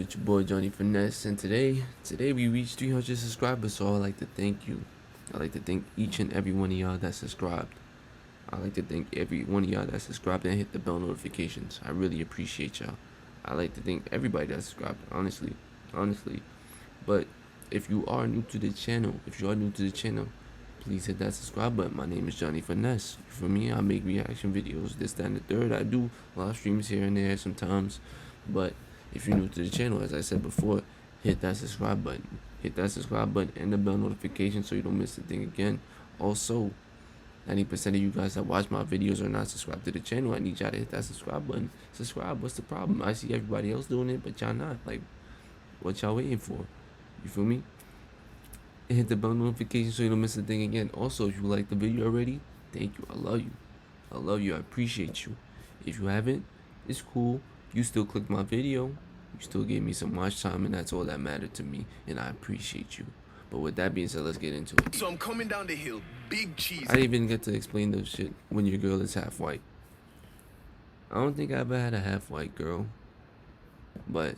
It's your boy Johnny Finesse, and today we reached 300 subscribers, so I'd like to thank you. I'd like to thank each and every one of y'all that subscribed. I'd like to thank every one of y'all that subscribed and hit the bell notifications. I really appreciate y'all. I'd like to thank everybody that subscribed, honestly. But if you are new to the channel, please hit that subscribe button. My name is Johnny Finesse. For me, I make reaction videos, this, that, and the third. I do live streams here and there sometimes, but if you're new to the channel, as I said before, hit that subscribe button. Hit that subscribe button and the bell notification so you don't miss the thing again. Also, 90% of you guys that watch my videos are not subscribed to the channel. I need y'all to hit that subscribe button. Subscribe, what's the problem? I see everybody else doing it, but y'all not. Like, what y'all waiting for? You feel me? And hit the bell notification so you don't miss the thing again. Also, if you like the video already, thank you. I love you. I love you. I appreciate you. If you haven't, it's cool. You still clicked my video, you still gave me some watch time, and that's all that mattered to me, and I appreciate you. But with that being said, let's get into it. So I'm coming down the hill, big cheese. I didn't even get to explain the shit when your girl is half white. I don't think I ever had a half white girl, but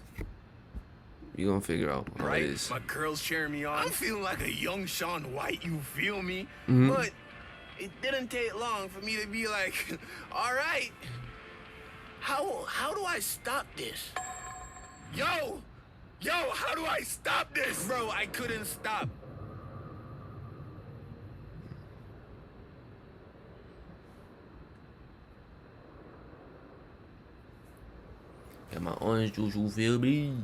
we gonna figure out how right? it is. My girl's cheering me on. I'm feeling like a young Shaun White, you feel me? Mm-hmm. But it didn't take long for me to be like, all right, how do I stop this? Yo, how do I stop this? Bro, I couldn't stop. Got my orange juice, you feel me?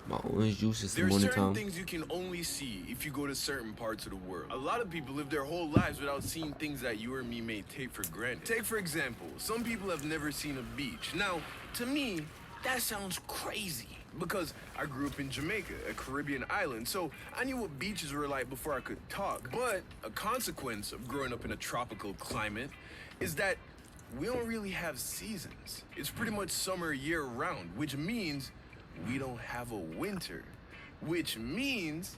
My orange juice is the There's morning certain time. things you can only see if you go to certain parts of the world. A lot of people live their whole lives without seeing things that you or me may take for granted. Take, for example, some people have never seen a beach. Now, to me, that sounds crazy because I grew up in Jamaica, a Caribbean island, so I knew what beaches were like before I could talk. But a consequence of growing up in a tropical climate is that we don't really have seasons. It's pretty much summer year-round, which means we don't have a winter, which means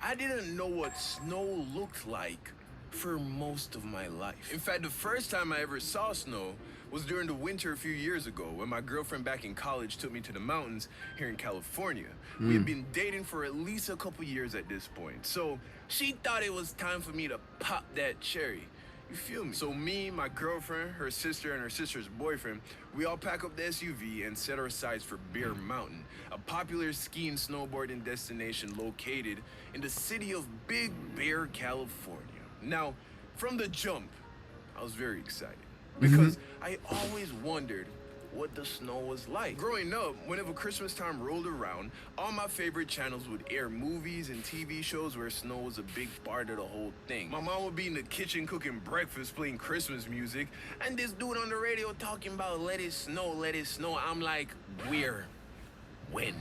I didn't know what snow looked like for most of my life. In fact, the first time I ever saw snow was during the winter a few years ago when my girlfriend back in college took me to the mountains here in California. We had been dating for at least a couple years at this point, so she thought it was time for me to pop that cherry. You feel me? So me, my girlfriend, her sister, and her sister's boyfriend, we all pack up the SUV and set our sights for Bear Mountain, a popular ski and snowboarding destination located in the city of Big Bear, California. Now, from the jump, I was very excited because I always wondered what the snow was like. Growing up, whenever Christmas time rolled around, all my favorite channels would air movies and TV shows where snow was a big part of the whole thing. My mom would be in the kitchen cooking breakfast, playing Christmas music, and this dude on the radio talking about let it snow, let it snow. I'm like, where? When?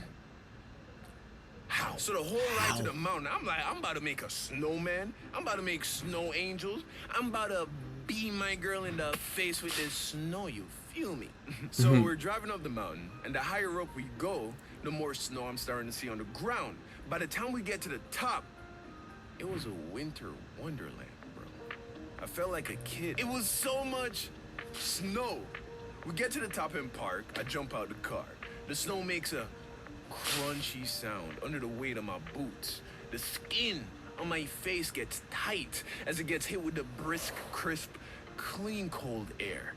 How? So the whole ride to the mountain, I'm like, I'm about to make a snowman. I'm about to make snow angels. I'm about to beat my girl in the face with this snow, you feel me? So we're driving up the mountain, and the higher up we go, the more snow I'm starting to see on the ground. By the time we get to the top, it was a winter wonderland, bro. I felt like a kid. It was so much snow. We get to the top and park. I jump out the car. The snow makes a crunchy sound under the weight of my boots. The skin on my face gets tight as it gets hit with the brisk, crisp, clean, cold air.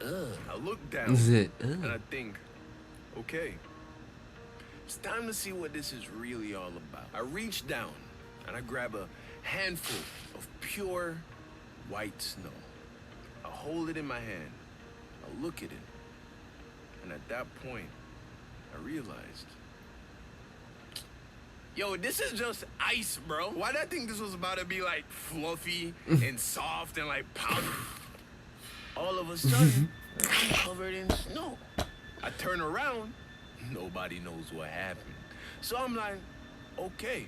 I look down and I think, okay, it's time to see what this is really all about. I reach down and I grab a handful of pure white snow. I hold it in my hand. I look at it. And at that point, I realized, yo, this is just ice, bro. Why'd I think this was about to be like fluffy and soft and like powder? All of a sudden, I'm covered in snow. I turn around, nobody knows what happened. So I'm like, okay,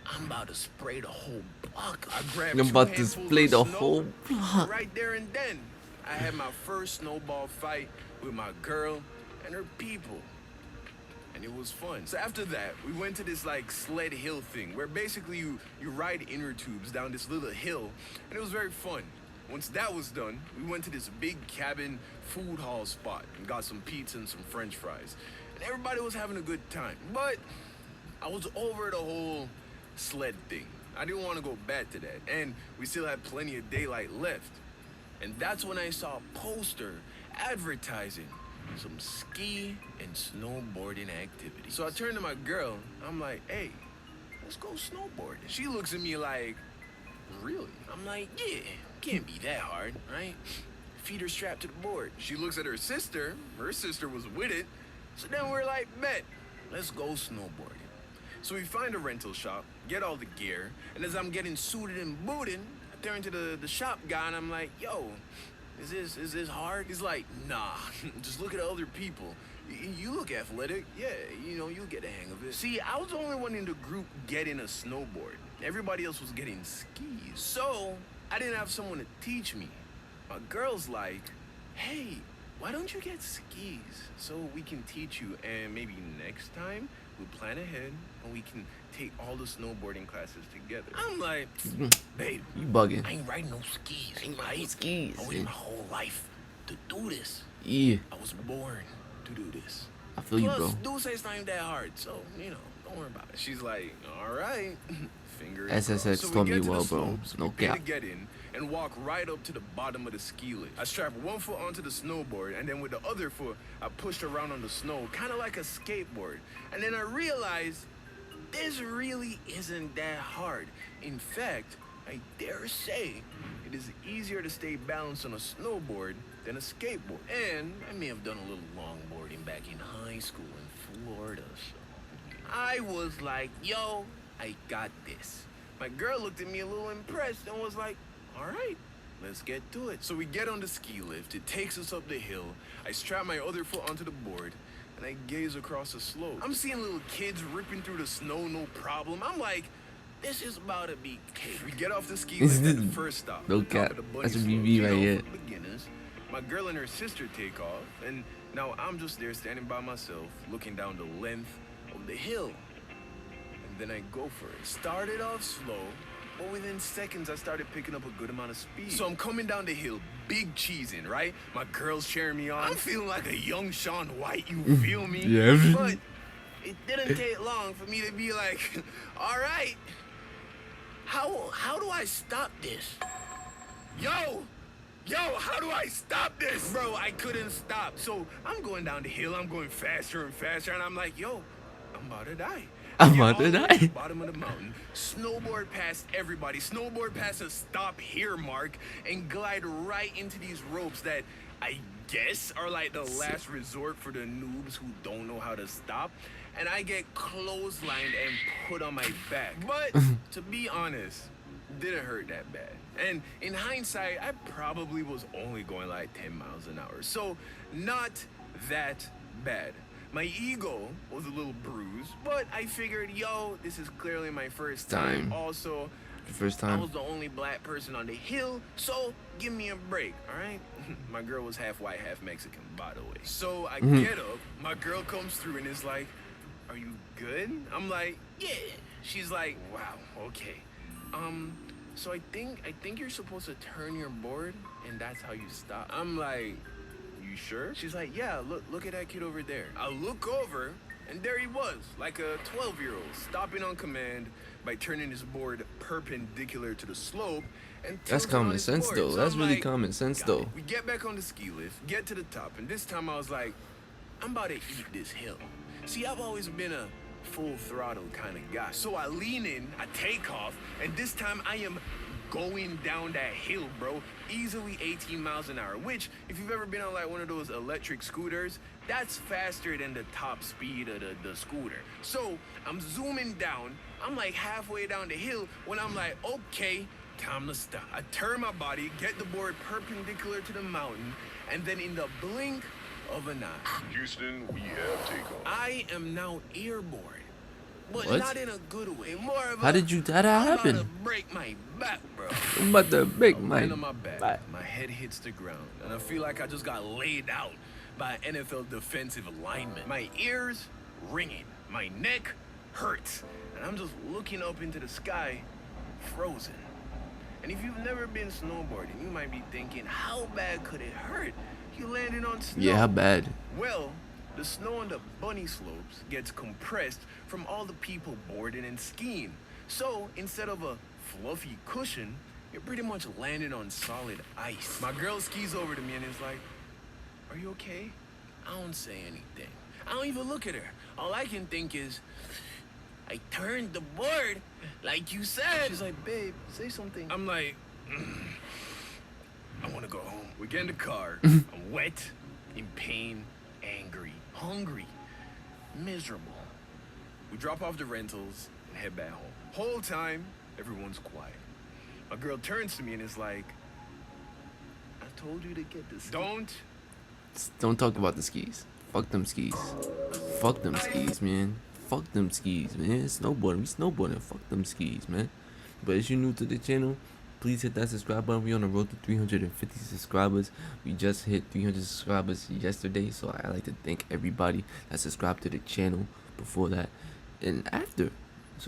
I'm about to spray the whole block. I grabbed I'm two about to handfuls spray of the snow, whole block. right there and then. I had my first snowball fight with my girl and her people. And it was fun. So after that, we went to this like sled hill thing where basically you ride inner tubes down this little hill, and it was very fun. Once that was done, we went to this big cabin food hall spot and got some pizza and some french fries. and everybody was having a good time. But I was over the whole sled thing. I didn't want to go back to that, and we still had plenty of daylight left. And that's when I saw a poster advertising some ski and snowboarding activities. So I turned to my girl, I'm like, hey, let's go snowboarding. She looks at me like, really? I'm like, yeah, can't be that hard, right? Feet are strapped to the board. She looks at her sister was with it. So then we're like, bet, let's go snowboarding. So we find a rental shop, get all the gear, and as I'm getting suited and booted, I turn to the shop guy and I'm like, yo, is this hard? He's like, nah, just look at other people. You look athletic. Yeah, you know, you'll get the hang of it. See, I was the only one in the group getting a snowboard. Everybody else was getting skis. So I didn't have someone to teach me. My girl's like, hey, why don't you get skis so we can teach you, and maybe next time we'll plan ahead and we can take all the snowboarding classes together. I'm like, babe, You bugging. I ain't riding no skis. I ain't riding skis. I waited my whole life to do this. Yeah, I was born to do this. I feel you, bro. Plus, dude says it's not even that hard, so, you know, don't worry about it. She's like, all right. Finger SSX so taught we me get to well, the bro. slopes, No we pay to cap. get in and walk right up to the bottom of the ski lift. I strapped one foot onto the snowboard, and then with the other foot, I pushed around on the snow, kind of like a skateboard. And then I realized this really isn't that hard. In fact, I dare say it is easier to stay balanced on a snowboard than a skateboard. And I may have done a little longboarding back in high school in Florida, so I was like, yo, I got this. My girl looked at me a little impressed and was like, all right, let's get to it. So we get on the ski lift. It takes us up the hill. I strap my other foot onto the board, and I gaze across the slope. I'm seeing little kids ripping through the snow, no problem. I'm like, this is about to be cake. We get off the ski lift at the first stop. No the top cap. of the bunny That's a slope, BB you right know, here. for beginners. My girl and her sister take off, and now I'm just there standing by myself, looking down the length of the hill. And then I go for it. Started off slow, but within seconds I started picking up a good amount of speed. So I'm coming down the hill, big cheesing, right? My girl's cheering me on. I'm feeling like a young Shaun White, you feel me? Yeah. But it didn't take long for me to be like, all right, how do I stop this? Yo, how do I stop this? Bro, I couldn't stop. So I'm going down the hill, I'm going faster and faster, and I'm like, yo, I'm about to die. I'm Get about all to the way die. the bottom of the mountain, snowboard past everybody, snowboard past a stop here mark, and glide right into these ropes that I guess are like the last resort for the noobs who don't know how to stop. And I get clotheslined and put on my back. But to be honest, didn't hurt that bad. And in hindsight, I probably was only going like 10 miles an hour. So not that bad. My ego was a little bruised, but I figured, yo, this is clearly my first time. Also, The first I time. was the only black person on the hill, so give me a break, all right? My girl was half white, half Mexican, by the way. So I get up, my girl comes through and is like, are you good? I'm like, yeah. She's like, wow, okay. So I think you're supposed to turn your board, and that's how you stop. I'm like, you sure? She's like, yeah, look at that kid over there. I look over, and there he was, like a 12-year-old, stopping on command by turning his board perpendicular to the slope. And That's tilting on common his sense, board. though. So That's I'm really like, common sense, got though. it. We get back on the ski lift, get to the top, and this time I was like, I'm about to eat this hill. See, I've always been a full throttle kind of guy. So I lean in, I take off, and this time I am going down that hill, bro, easily 18 miles an hour, which, if you've ever been on like one of those electric scooters, that's faster than the top speed of the scooter. So I'm zooming down, I'm like halfway down the hill when I'm like, okay, time to stop. I turn my body, get the board perpendicular to the mountain, and then in the blink of an eye, Houston, we have takeoff. I am now airborne. But What? not in a good way. More of How a, did that I'm about to happen? break my back, bro. I'm about to break I my land on my back. back. My head hits the ground, and I feel like I just got laid out by an NFL defensive lineman. My ears ringing, my neck hurts, and I'm just looking up into the sky, frozen. And if you've never been snowboarding, you might be thinking, how bad could it hurt? You landed on snow. Yeah, how bad? Well, The snow on the bunny slopes gets compressed from all the people boarding and skiing. So instead of a fluffy cushion, you're pretty much landing on solid ice. My girl skis over to me and is like, "Are you okay?" I don't say anything. I don't even look at her. All I can think is, I turned the board, like you said. She's like, "Babe, say something." I'm like, I want to go home. We get in the car. I'm wet, in pain, angry, hungry, miserable. We drop off the rentals and head back home. Whole time, everyone's quiet. My girl turns to me and is like, "I told you to get this." Don't talk about the skis. Fuck them skis. Fuck them skis, man. Fuck them skis, man. Snowboarding. We snowboarding. Fuck them skis, man. But if you're new to the channel, please hit that subscribe button. We on the road to 350 subscribers. We just hit 300 subscribers yesterday, so I like to thank everybody that subscribed to the channel before that and after.